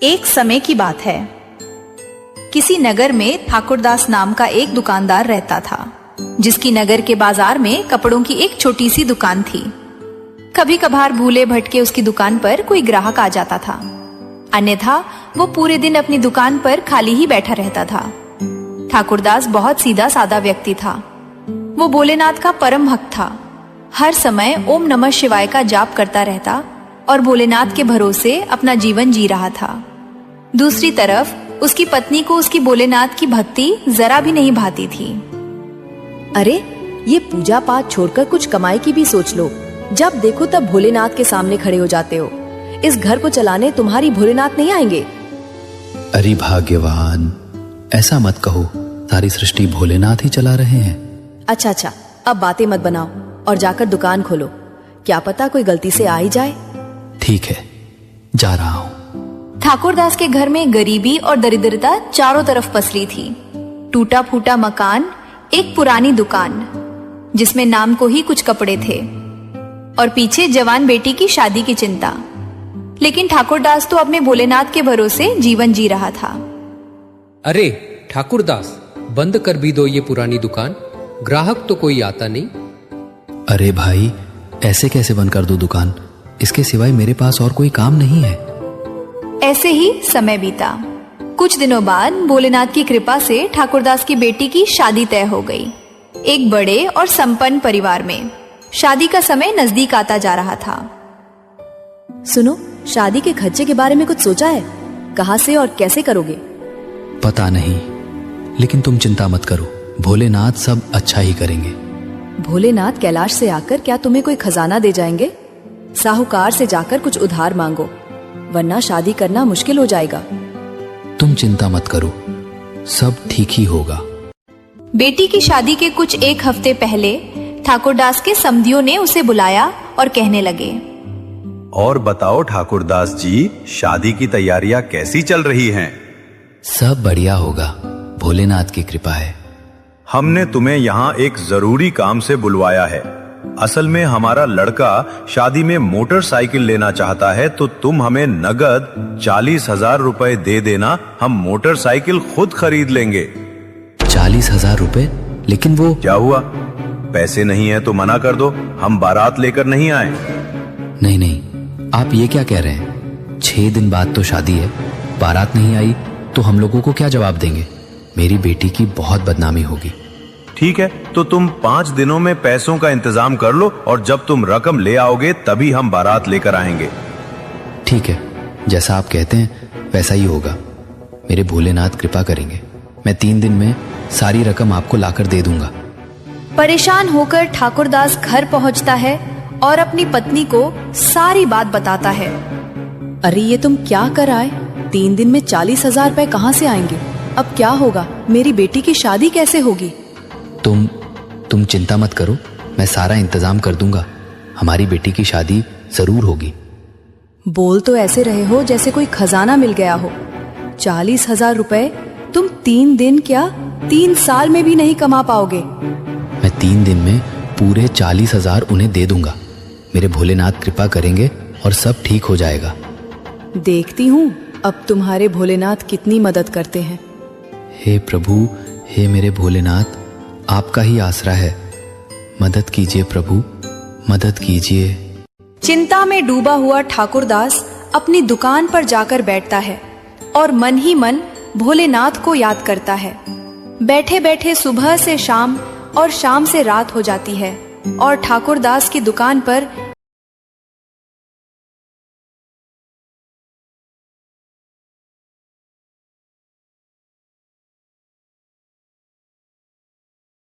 एक समय की बात है। किसी नगर में ठाकुरदास नाम का एक दुकानदार रहता था, जिसकी नगर के बाजार में कपड़ों की एक छोटी सी दुकान थी। कभी कभार भूले भटके उसकी दुकान पर कोई ग्राहक आ जाता था, अन्यथा वो पूरे दिन अपनी दुकान पर खाली ही बैठा रहता था। ठाकुरदास बहुत सीधा साधा व्यक्ति था। वो भोलेनाथ का परम भक्त था। हर समय ओम नमः शिवाय का जाप करता रहता और भोलेनाथ के भरोसे अपना जीवन जी रहा था। दूसरी तरफ उसकी पत्नी को उसकी भोलेनाथ की भक्ति जरा भी नहीं भाती थी। अरे, ये पूजा पाठ छोड़कर कुछ कमाई की भी सोच लो। जब देखो तब भोलेनाथ के सामने खड़े हो जाते हो। इस घर को चलाने तुम्हारी भोलेनाथ नहीं आएंगे। अरे भाग्यवान, ऐसा मत कहो, सारी सृष्टि भोलेनाथ ही चला रहे हैं। अच्छा, अब बातें मत बनाओ और जाकर दुकान खोलो। क्या पता कोई गलती से आ ही जाए। ठीक है, जा रहा हूँ। ठाकुरदास के घर में गरीबी और दरिद्रता चारों तरफ पसरी थी। टूटा फूटा मकान, एक पुरानी दुकान जिसमें नाम को ही कुछ कपड़े थे, और पीछे जवान बेटी की शादी की चिंता। लेकिन ठाकुरदास तो अपने भोलेनाथ के भरोसे जीवन जी रहा था। अरे ठाकुरदास, बंद कर भी दो ये पुरानी दुकान, ग्राहक तो कोई आता नहीं। अरे भाई, ऐसे कैसे बंद कर दो दुकान? इसके सिवाय मेरे पास और कोई काम नहीं है। ऐसे ही समय बीता। कुछ दिनों बाद भोलेनाथ की कृपा से ठाकुरदास की बेटी की शादी तय हो गई, एक बड़े और संपन्न परिवार में। शादी का समय नजदीक आता जा रहा था। सुनो, शादी के खर्चे के बारे में कुछ सोचा है? कहाँ से और कैसे करोगे? पता नहीं, लेकिन तुम चिंता मत करो, भोलेनाथ सब अच्छा ही करेंगे। भोलेनाथ कैलाश से आकर क्या तुम्हें कोई खजाना दे जाएंगे? साहूकार से जाकर कुछ उधार मांगो, वरना शादी करना मुश्किल हो जाएगा। तुम चिंता मत करो, सब ठीक ही होगा। बेटी की शादी के कुछ एक हफ्ते पहले ठाकुरदास के समधियों ने उसे बुलाया और कहने लगे, और बताओ ठाकुरदास जी, शादी की तैयारियां कैसी चल रही हैं? सब बढ़िया होगा, भोलेनाथ की कृपा है। हमने तुम्हें यहाँ एक जरूरी काम से बुलवाया है। असल में हमारा लड़का शादी में मोटरसाइकिल लेना चाहता है, तो तुम हमें नगद 40,000 रुपए दे देना, हम मोटरसाइकिल खुद खरीद लेंगे। 40,000 रुपए? लेकिन वो... क्या हुआ? पैसे नहीं है तो मना कर दो, हम बारात लेकर नहीं आए। नहीं, आप ये क्या कह रहे हैं? 6 दिन बाद तो शादी है, बारात नहीं आई तो हम लोगों को क्या जवाब देंगे? मेरी बेटी की बहुत बदनामी होगी। ठीक है, तो तुम 5 दिनों में पैसों का इंतजाम कर लो, और जब तुम रकम ले आओगे तभी हम बारात लेकर आएंगे। ठीक है, जैसा आप कहते हैं वैसा ही होगा। मेरे भोलेनाथ कृपा करेंगे। मैं 3 दिन में सारी रकम आपको लाकर दे दूंगा। परेशान होकर ठाकुरदास घर पहुंचता है और अपनी पत्नी को सारी बात बताता है। अरे, ये तुम क्या कर आए? 3 दिन में 40,000 रुपए कहाँ से आएंगे? अब क्या होगा? मेरी बेटी की शादी कैसे होगी? तुम चिंता मत करो, मैं सारा इंतजाम कर दूंगा। हमारी बेटी की शादी जरूर होगी। बोल तो ऐसे रहे हो जैसे कोई खजाना मिल गया हो। 40,000 रुपए तुम 3 दिन क्या 3 साल में भी नहीं कमा पाओगे। मैं 3 दिन में पूरे 40,000 उन्हें दे दूंगा। मेरे भोलेनाथ कृपा करेंगे और सब ठीक हो जाएगा। देखती हूँ अब तुम्हारे भोलेनाथ कितनी मदद करते हैं। हे प्रभु, हे मेरे भोलेनाथ, आपका ही आसरा है। मदद कीजिए प्रभु, मदद कीजिए। चिंता में डूबा हुआ ठाकुरदास अपनी दुकान पर जाकर बैठता है और मन ही मन भोलेनाथ को याद करता है। बैठे बैठे सुबह से शाम और शाम से रात हो जाती है और ठाकुरदास की दुकान पर